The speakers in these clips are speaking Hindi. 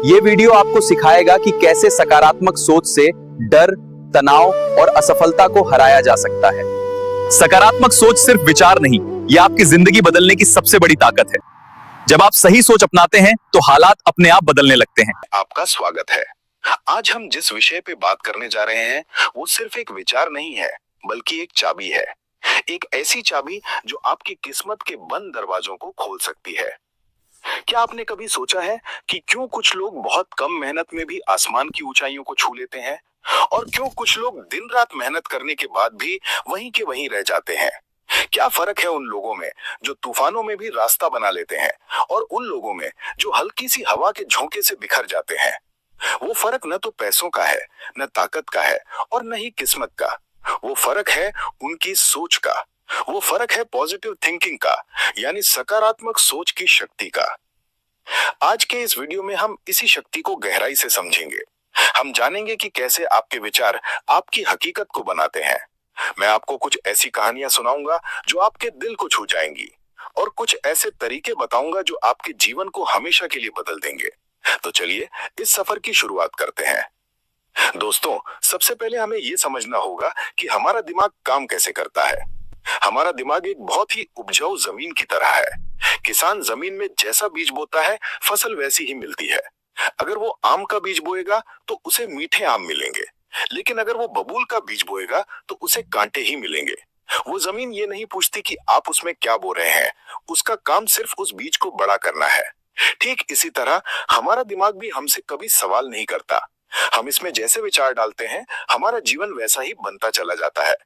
ये वीडियो आपको सिखाएगा कि कैसे सकारात्मक सोच से डर, तनाव और असफलता को हराया जा सकता है। सकारात्मक सोच सिर्फ विचार नहीं, यह आपकी जिंदगी बदलने की सबसे बड़ी ताकत है। जब आप सही सोच अपनाते हैं तो हालात अपने आप बदलने लगते हैं। आपका स्वागत है। आज हम जिस विषय पे बात करने जा रहे हैं वो सिर्फ एक विचार नहीं है, बल्कि एक चाबी है। एक ऐसी चाबी जो आपकी किस्मत के बंद दरवाजों को खोल सकती है। क्या आपने कभी सोचा है कि क्यों कुछ लोग बहुत कम मेहनत में भी आसमान की ऊंचाइयों को छू लेते हैं और क्यों कुछ लोग दिन रात मेहनत करने के बाद भी वहीं के वहीं रह जाते हैं? क्या फर्क है उन लोगों में जो तूफानों में भी रास्ता बना लेते हैं और उन लोगों में जो हल्की सी हवा के झोंके से बिखर जाते हैं? वो फर्क न तो पैसों का है, न ताकत का है और न ही किस्मत का। वो फर्क है उनकी सोच का। वो फर्क है पॉजिटिव थिंकिंग का, यानी सकारात्मक सोच की शक्ति का। आज के इस वीडियो में हम इसी शक्ति को गहराई से समझेंगे। हम जानेंगे कि कैसे आपके विचार आपकी हकीकत को बनाते हैं। मैं आपको कुछ ऐसी कहानियां सुनाऊंगा जो आपके दिल को छू जाएंगी और कुछ ऐसे तरीके बताऊंगा जो आपके जीवन को हमेशा के लिए बदल देंगे। तो चलिए इस सफर की शुरुआत करते हैं। दोस्तों, सबसे पहले हमें यह समझना होगा कि हमारा दिमाग काम कैसे करता है। हमारा दिमाग एक बहुत ही उपजाऊ जमीन की तरह है। किसान जमीन में जैसा बीज बोता है, फसल वैसी ही मिलती है। अगर वो आम का बीज बोएगा तो उसे मीठे आम मिलेंगे, लेकिन अगर वो बबूल का बीज बोएगा तो उसे कांटे ही मिलेंगे। वो जमीन ये नहीं पूछती कि आप उसमें क्या बो रहे हैं, उसका काम सिर्फ उस बीज को बड़ा करना है। ठीक इसी तरह हमारा दिमाग भी हमसे कभी सवाल नहीं करता। हम इसमें जैसे विचार डालते हैं, हमारा जीवन वैसा ही बनता चला जाता है।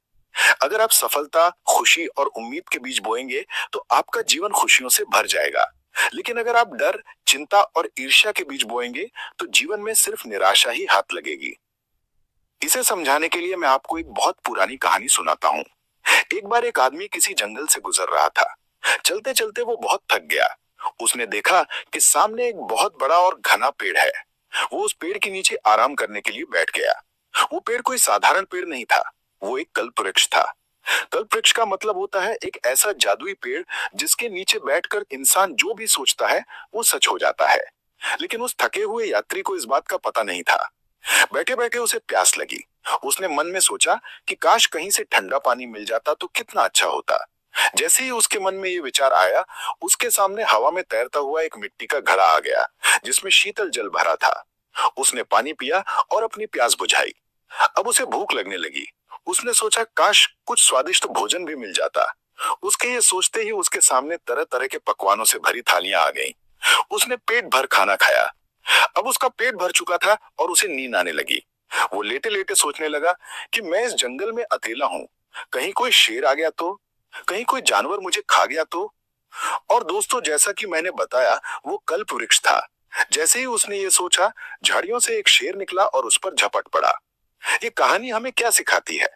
अगर आप सफलता, खुशी और उम्मीद के बीज बोएंगे तो आपका जीवन खुशियों से भर जाएगा। लेकिन अगर आप डर, चिंता और ईर्ष्या के बीज बोएंगे तो जीवन में सिर्फ निराशा ही हाथ लगेगी। इसे समझाने के लिए मैं आपको एक बहुत पुरानी कहानी सुनाता हूँ। एक बार एक आदमी किसी जंगल से गुजर रहा था। चलते चलते वो बहुत थक गया। उसने देखा कि सामने एक बहुत बड़ा और घना पेड़ है। वो उस पेड़ के नीचे आराम करने के लिए बैठ गया। वो पेड़ कोई साधारण पेड़ नहीं था, वो एक कल्पवृक्ष था। कल्पवृक्ष का मतलब होता है एक ऐसा जादुई पेड़ जिसके नीचे बैठकर इंसान जो भी सोचता है वो सच हो जाता है। लेकिन उस थके हुए यात्री को इस बात का पता नहीं था। बैठे बैठे उसे प्यास लगी। उसने मन में सोचा कि काश कहीं से ठंडा पानी मिल जाता तो कितना अच्छा होता। जैसे ही उसके मन में ये विचार आया, उसके सामने हवा में तैरता हुआ एक मिट्टी का घड़ा आ गया जिसमें शीतल जल भरा था। उसने पानी पिया और अपनी प्यास बुझाई। अब उसे भूख लगने लगी। उसने सोचा काश कुछ स्वादिष्ट भोजन भी मिल जाता। उसके ये सोचते ही उसके सामने तरह तरह के पकवानों से भरी थालियां आ गईं। उसने पेट भर खाना खाया। अब उसका पेट भर चुका था और उसे नींद आने लगी। वो लेटे लेटे सोचने लगा कि मैं इस जंगल में अकेला हूँ। कहीं कोई शेर आ गया तो, कहीं कोई जानवर मुझे खा गया तो। और दोस्तों, जैसा कि मैंने बताया, वो कल्प वृक्ष था। जैसे ही उसने ये सोचा, झाड़ियों से एक शेर निकला और उस पर झपट पड़ा। ये कहानी हमें क्या सिखाती है?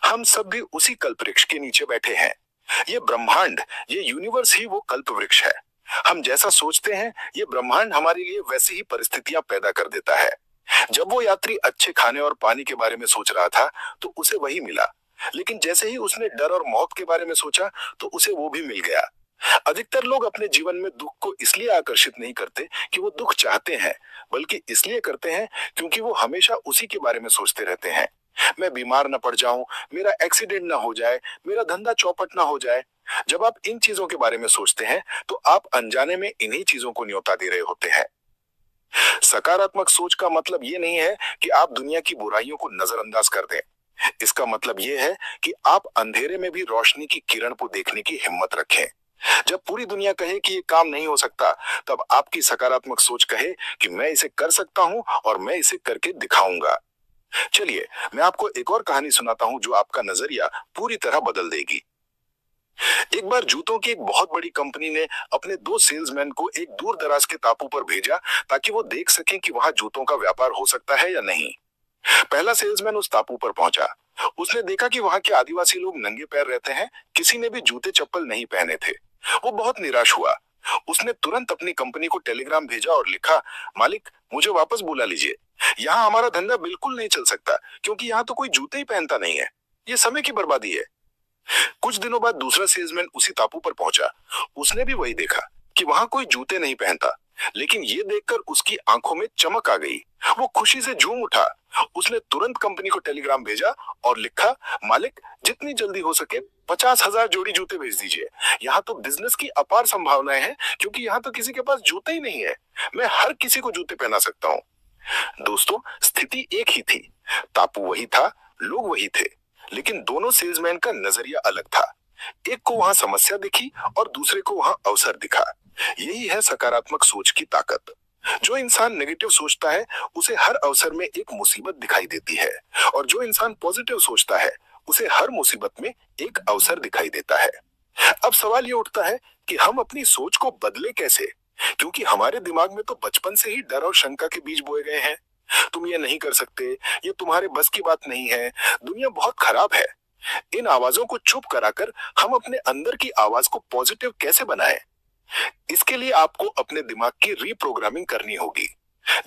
हम सब भी उसी कल्प वृक्ष के नीचे बैठे हैं। ये ब्रह्मांड, ये यूनिवर्स ही वो कल्प वृक्ष है। हम जैसा सोचते हैं, ये ब्रह्मांड हमारे लिए वैसी ही परिस्थितियां पैदा कर देता है। जब वो यात्री अच्छे खाने और पानी के बारे में सोच रहा था तो उसे वही मिला, लेकिन जैसे ही उसने डर और मौत के बारे में सोचा तो उसे वो भी मिल गया। अधिकतर लोग अपने जीवन में दुख को इसलिए आकर्षित नहीं करते कि वो दुख चाहते हैं, बल्कि इसलिए करते हैं क्योंकि वो हमेशा उसी के बारे में सोचते रहते हैं। मैं बीमार न पड़ जाऊं, मेरा एक्सीडेंट ना हो जाए, मेरा धंधा चौपट ना हो जाए। जब आप इन चीजों के बारे में सोचते हैं तो आप अनजाने में इन्हीं चीजों को न्योता दे रहे होते हैं। सकारात्मक सोच का मतलब ये नहीं है कि आप दुनिया की बुराइयों को नजरअंदाज कर दें। इसका मतलब ये है कि आप अंधेरे में भी रोशनी की किरण को देखने की हिम्मत रखें। जब पूरी दुनिया कहे कि ये काम नहीं हो सकता, तब आपकी सकारात्मक सोच कहे कि मैं इसे कर सकता हूं और मैं इसे करके दिखाऊंगा। चलिए, मैं आपको एक और कहानी सुनाता हूं जो आपका नजरिया पूरी तरह बदल देगी। एक बार जूतों की एक बहुत बड़ी कंपनी ने अपने दो सेल्समैन को एक दूर दराज के टापू पर भेजा ताकि वो देख सकें कि वहां जूतों का व्यापार हो सकता है या नहीं। पहला सेल्समैन उस टापू पर पहुंचा। उसने देखा कि वहां के आदिवासी लोग नंगे पैर रहते हैं, किसी ने भी जूते चप्पल नहीं पहने थे। वो बहुत निराश हुआ। उसने तुरंत अपनी कंपनी को टेलीग्राम भेजा और लिखा, मालिक, मुझे वापस बुला लीजिए। यहाँ हमारा धंधा बिल्कुल नहीं चल सकता क्योंकि यहाँ तो कोई जूते ही पहनता नहीं है। ये समय की बर्बादी है। कुछ दिनों बाद दूसरा सेल्समैन उसी टापू पर पहुंचा। उसने भी वही देखा कि वहां कोई जूते नहीं पहनता, लेकिन ये देखकर उसकी आंखों में चमक आ गई। वो खुशी से झूम उठा। उसने तुरंत कंपनी को टेलीग्राम भेजा और लिखा, मालिक, जितनी जल्दी हो सके 50,000 जोड़ी जूते भेज दीजिए। यहाँ तो बिजनेस की अपार संभावनाएं हैं, क्योंकि यहाँ तो किसी के पास जूते ही नहीं है। मैं हर किसी को जूते पहना सकता हूँ। दोस्तों, स्थिति एक ही थी, टापू वही था, लोग वही थे, लेकिन दोनों सेल्समैन का नजरिया अलग था। एक को वहां समस्या दिखी और दूसरे को वहां अवसर दिखा। यही है सकारात्मक सोच की ताकत। जो इंसान नेगेटिव सोचता है, उसे हर अवसर में एक मुसीबत दिखाई देती है, और जो इंसान पॉजिटिव सोचता है, उसे हर मुसीबत में एक अवसर दिखाई देता है। अब सवाल ये उठता है कि हम अपनी सोच को बदले कैसे, क्योंकि हमारे दिमाग में तो बचपन से ही डर और शंका के बीज बोए गए हैं। तुम ये नहीं कर सकते, ये तुम्हारे बस की बात नहीं है, दुनिया बहुत खराब है। इन आवाजों को चुप कराकर हम अपने अंदर की आवाज को पॉजिटिव कैसे बनाएं? इसके लिए आपको अपने दिमाग की रीप्रोग्रामिंग करनी होगी।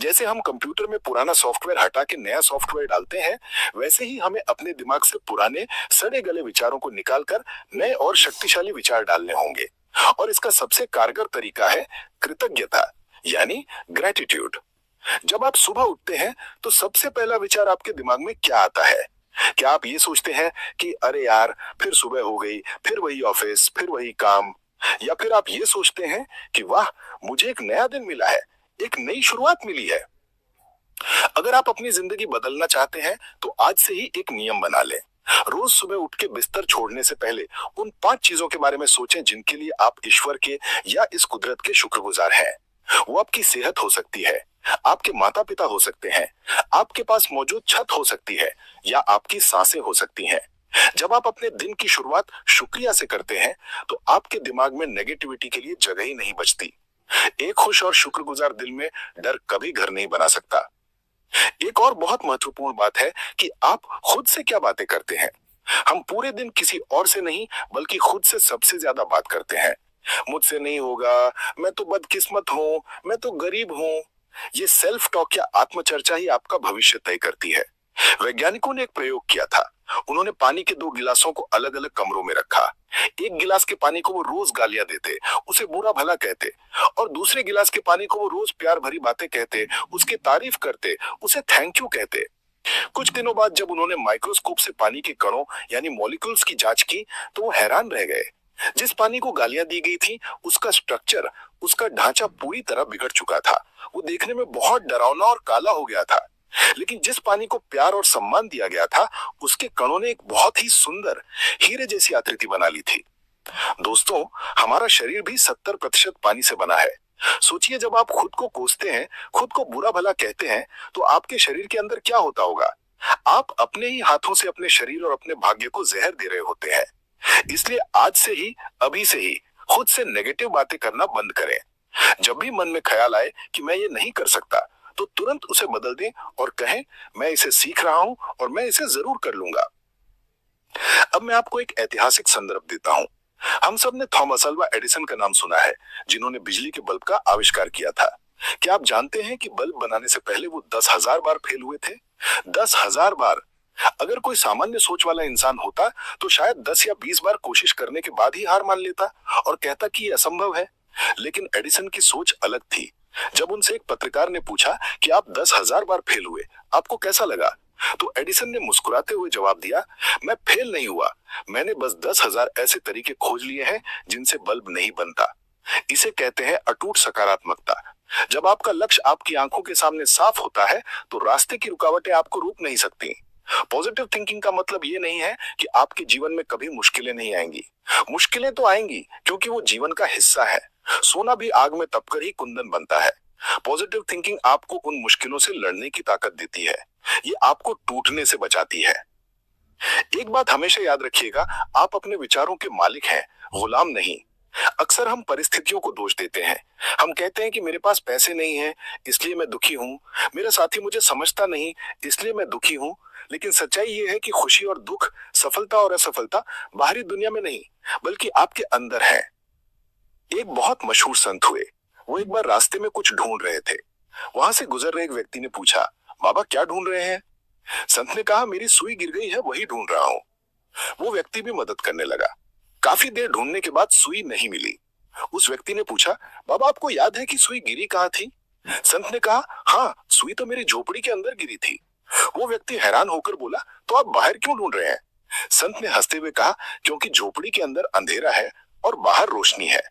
जैसे हम कंप्यूटर में पुराना सॉफ्टवेयर हटा के नया सॉफ्टवेयर डालते हैं, वैसे ही हमें अपने दिमाग से पुराने सड़े गले विचारों को निकालकर नए और शक्तिशाली विचार डालने होंगे। और इसका सबसे कारगर तरीका है कृतज्ञता, यानी ग्रेटिट्यूड। जब आप सुबह उठते हैं तो सबसे पहला विचार आपके दिमाग में क्या आता है? क्या आप ये सोचते हैं कि अरे यार, फिर सुबह हो गई, फिर वही ऑफिस, फिर वही काम? या फिर आप ये सोचते हैं कि वाह, मुझे एक नया दिन मिला है, एक नई शुरुआत मिली है? अगर आप अपनी जिंदगी बदलना चाहते हैं तो आज से ही एक नियम बना लें। रोज सुबह उठ के बिस्तर छोड़ने से पहले उन 5 चीजों के बारे में सोचें जिनके लिए आप ईश्वर के या इस कुदरत के शुक्रगुजार हैं। वो आपकी सेहत हो सकती है, आपके माता पिता हो सकते हैं, आपके पास मौजूद छत हो सकती है, या आपकी सांसें हो सकती हैं। जब आप अपने दिन की शुरुआत शुक्रिया से करते हैं तो आपके दिमाग में नेगेटिविटी के लिए जगह ही नहीं बचती। एक खुश और शुक्रगुजार दिल में डर कभी घर नहीं बना सकता। एक और बहुत महत्वपूर्ण बात है कि आप खुद से क्या बातें करते हैं। हम पूरे दिन किसी और से नहीं, बल्कि खुद से सबसे ज्यादा बात करते हैं। मुझसे नहीं होगा, मैं तो बदकिस्मत हूँ, मैं तो गरीब हूँ। ये सेल्फ टॉक या आत्मचर्चा ही आपका भविष्य तय करती है। वैज्ञानिकों ने एक प्रयोग किया था। उन्होंने पानी के 2 गिलासों को अलग अलग कमरों में रखा। एक गिलास के पानी को वो रोज गालियां देते, उसे बुरा भला कहते, और दूसरे गिलास के पानी को वो रोज प्यार भरी बातें कहते, उसकी तारीफ करते, उसे थैंक यू कहते। कुछ दिनों बाद जब उन्होंने माइक्रोस्कोप से पानी के कणों यानी मॉलिक्यूल्स की जांच की, तो वो हैरान रह गए। जिस पानी को गालियां दी गई थी, उसका स्ट्रक्चर, उसका ढांचा पूरी तरह बिगड़ चुका था। वो देखने में बहुत डरावना और काला हो गया था। लेकिन जिस पानी को प्यार और सम्मान दिया गया था, उसके कणों ने एक बहुत ही सुंदर हीरे जैसी आकृति बना ली थी। दोस्तों, हमारा शरीर भी 70% पानी से बना है। सोचिए, जब आप खुद को कोसते हैं, खुद को बुरा भला कहते हैं, तो आपके शरीर के अंदर क्या होता होगा? आप अपने ही हाथों से अपने शरीर और अपने भाग्य को जहर दे रहे होते हैं। इसलिए आज से ही, अभी से ही खुद से नेगेटिव बातें करना बंद करें। जब भी मन में ख्याल आए कि मैं ये नहीं कर सकता, तो तुरंत उसे बदल दें और कहें, मैं इसे सीख रहा हूं और मैं इसे जरूर कर लूंगा। अब मैं आपको एक ऐतिहासिक संदर्भ देता हूं। हम सब ने थॉमस अल्वा एडिसन का नाम सुना है, जिन्होंने बिजली के बल्ब का आविष्कार किया था। क्या आप जानते हैं कि बल्ब बनाने से पहले वो 10,000 बार फेल हुए थे? 10,000 बार। अगर कोई सामान्य सोच वाला इंसान होता तो शायद 10 या 20 बार कोशिश करने के बाद ही हार मान लेता और कहता कि यह असंभव है। लेकिन एडिसन की सोच अलग थी। जब उनसे एक पत्रकार ने पूछा कि आप 10,000 बार फेल हुए, आपको कैसा लगा? तो एडिसन ने मुस्कुराते हुए जवाब दिया, मैं फेल नहीं हुआ, मैंने बस 10,000 ऐसे तरीके खोज लिए हैं जिनसे बल्ब नहीं बनता। इसे कहते हैं अटूट सकारात्मकता। जब आपका लक्ष्य आपकी आंखों के सामने साफ होता है, तो रास्ते की रुकावटें आपको रोक नहीं सकती। पॉजिटिव थिंकिंग का मतलब ये नहीं है कि आपके जीवन में कभी मुश्किलें नहीं आएंगी। मुश्किलें तो आएंगी, क्योंकि वो जीवन का हिस्सा है। सोना भी आग में तपकर ही कुंदन बनता है। पॉजिटिव थिंकिंग आपको उन मुश्किलों से लड़ने की ताकत देती है। ये आपको टूटने से बचाती है। एक बात हमेशा याद रखिएगा, आप अपने विचारों के मालिक हैं, गुलाम नहीं। अक्सर हम परिस्थितियों को दोष देते हैं। हम कहते हैं कि मेरे पास पैसे नहीं है, इसलिए मैं दुखी हूँ, मेरा साथी मुझे समझता नहीं, इसलिए मैं दुखी हूँ। लेकिन सच्चाई ये है कि खुशी और दुख, सफलता और असफलता बाहरी दुनिया में नहीं, बल्कि आपके अंदर है। एक बहुत मशहूर संत हुए। वो एक बार रास्ते में कुछ ढूंढ रहे थे। वहां से गुजर रहे एक व्यक्ति ने पूछा, बाबा क्या ढूंढ रहे हैं? संत ने कहा, मेरी सुई गिर गई है, वही ढूंढ रहा हूं। वो व्यक्ति भी मदद करने लगा। काफी देर ढूंढने के बाद सुई नहीं मिली। उस व्यक्ति ने पूछा, बाबा आपको याद है कि सुई गिरी कहाँ थी? संत ने कहा, हाँ, सुई तो मेरी झोपड़ी के अंदर गिरी थी। वो व्यक्ति हैरान होकर बोला, तो आप बाहर क्यों ढूंढ रहे हैं? संत ने हंसते हुए कहा, क्योंकि झोपड़ी के अंदर अंधेरा है और बाहर रोशनी है।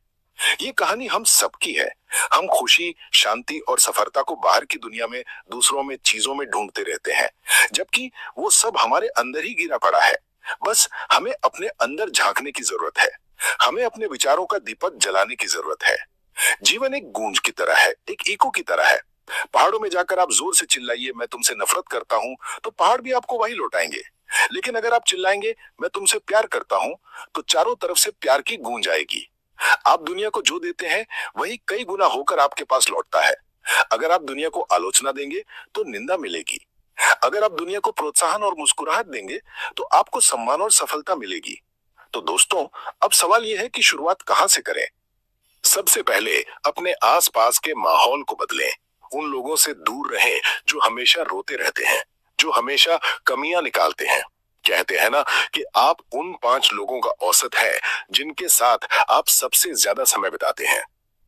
ये कहानी हम सबकी है। हम खुशी, शांति और सफलता को बाहर की दुनिया में, दूसरों में, चीजों में ढूंढते रहते हैं, जबकि वो सब हमारे अंदर ही गिरा पड़ा है। बस हमें अपने अंदर झांकने की जरूरत है। हमें अपने विचारों का दीपक जलाने की जरूरत है। जीवन एक गूंज की तरह है, एक इको की तरह है। पहाड़ों में जाकर आप जोर से चिल्लाइए, मैं तुमसे नफरत करता हूँ, तो पहाड़ भी आपको वही लौटाएंगे। लेकिन अगर आप चिल्लाएंगे, मैं तुमसे प्यार करता हूँ, तो चारों तरफ से प्यार की गूंज आएगी। आप दुनिया को जो देते हैं वही कई गुना होकर आपके पास लौटता है। अगर आप दुनिया को आलोचना देंगे तो निंदा मिलेगी। अगर आप दुनिया को प्रोत्साहन और मुस्कुराहट देंगे तो आपको सम्मान और सफलता मिलेगी। तो दोस्तों, अब सवाल यह है कि शुरुआत कहां से करें? सबसे पहले अपने आसपास के माहौल को बदलें। उन लोगों से दूर रहें जो हमेशा रोते रहते हैं, जो हमेशा कमियां निकालते हैं। कहते हैं ना कि आप उन 5 लोगों का औसत है जिनके साथ आप सबसे ज्यादा समय बिताते हैं।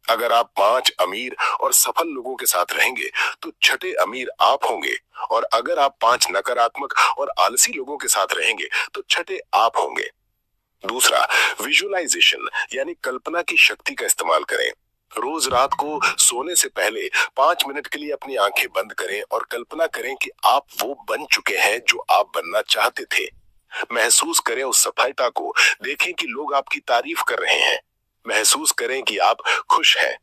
अगर आप 5 अमीर और सफल लोगों के साथ रहेंगे तो छठे अमीर आप होंगे, और अगर आप 5 नकारात्मक और आलसी लोगों के साथ रहेंगे तो छठे आप होंगे। दूसरा, विजुअलाइजेशन यानी कल्पना की शक्ति का इस्तेमाल करें। रोज रात को सोने से पहले 5 मिनट के लिए अपनी आंखें बंद करें और कल्पना करें कि आप वो बन चुके हैं जो आप बनना चाहते थे। महसूस करें उस सफलता को, देखें कि लोग आपकी तारीफ कर रहे हैं। महसूस करें कि आप खुश हैं।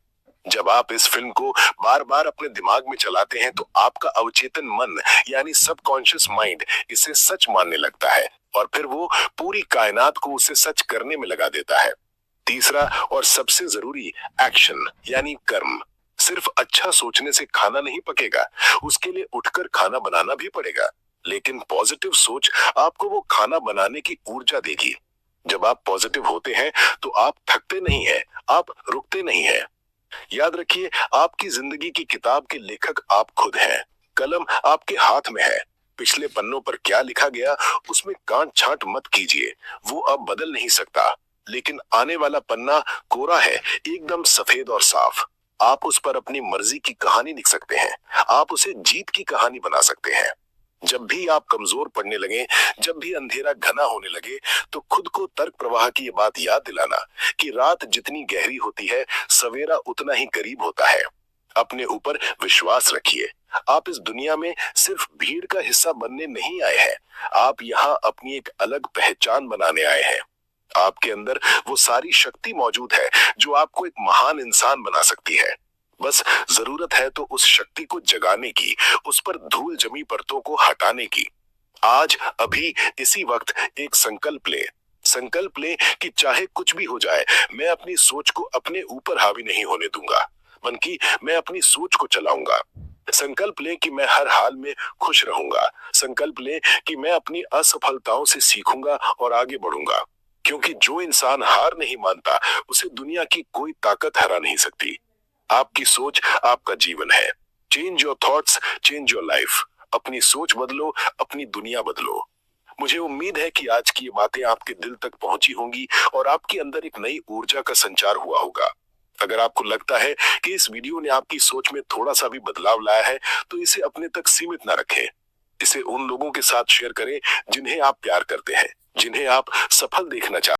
जब आप इस फिल्म को बार बार अपने दिमाग में चलाते हैं तो आपका अवचेतन मन यानी सबकॉन्शियस माइंड इसे सच मानने लगता है, और फिर वो पूरी कायनात को उसे सच करने में लगा देता है। तीसरा और सबसे जरूरी, एक्शन यानी कर्म। सिर्फ अच्छा सोचने से खाना नहीं पकेगा, उसके लिए उठकर खाना बनाना भी पड़ेगा। लेकिन पॉजिटिव सोच आपको वो खाना बनाने की ऊर्जा देगी। जब आप पॉजिटिव होते हैं तो आप थकते नहीं हैं, आप रुकते नहीं हैं। याद रखिए, आपकी जिंदगी की किताब के लेखक आप खुद हैं। कलम आपके हाथ में है। पिछले पन्नों पर क्या लिखा गया उसमें कांट छांट मत कीजिए, वो अब बदल नहीं सकता। लेकिन आने वाला पन्ना कोरा है, एकदम सफेद और साफ। आप उस पर अपनी मर्जी की कहानी लिख सकते हैं। आप उसे जीत की कहानी बना सकते हैं। जब भी आप कमजोर पड़ने लगे, जब भी अंधेरा घना होने लगे, तो खुद को तर्क प्रवाह की ये बात याद दिलाना कि रात जितनी गहरी होती है, सवेरा उतना ही करीब होता है। अपने ऊपर विश्वास रखिए। आप इस दुनिया में सिर्फ भीड़ का हिस्सा बनने नहीं आए हैं, आप यहाँ अपनी एक अलग पहचान बनाने आए हैं। आपके अंदर वो सारी शक्ति मौजूद है जो आपको एक महान इंसान बना सकती है। बस जरूरत है तो उस शक्ति को जगाने की, उस पर धूल जमी परतों को हटाने की। आज अभी इसी वक्त एक संकल्प ले कि चाहे कुछ भी हो जाए, मैं अपनी सोच को अपने ऊपर हावी नहीं होने दूंगा, बल्कि मैं अपनी सोच को चलाऊंगा। संकल्प ले कि मैं हर हाल में खुश रहूंगा। संकल्प ले कि मैं अपनी असफलताओं से सीखूंगा और आगे बढ़ूंगा, क्योंकि जो इंसान हार नहीं मानता उसे दुनिया की कोई ताकत हरा नहीं सकती। आपकी सोच आपका जीवन है। Change your thoughts, change your life. अपनी सोच बदलो, अपनी दुनिया बदलो। मुझे उम्मीद है कि आज की ये बातें आपके दिल तक पहुंची होंगी और आपके अंदर एक नई ऊर्जा का संचार हुआ होगा। अगर आपको लगता है कि इस वीडियो ने आपकी सोच में थोड़ा सा भी बदलाव लाया है, तो इसे अपने तक सीमित ना रखें। इसे उन लोगों के साथ शेयर करें जिन्हें आप प्यार करते हैं, जिन्हें आप सफल देखना चाहते हैं।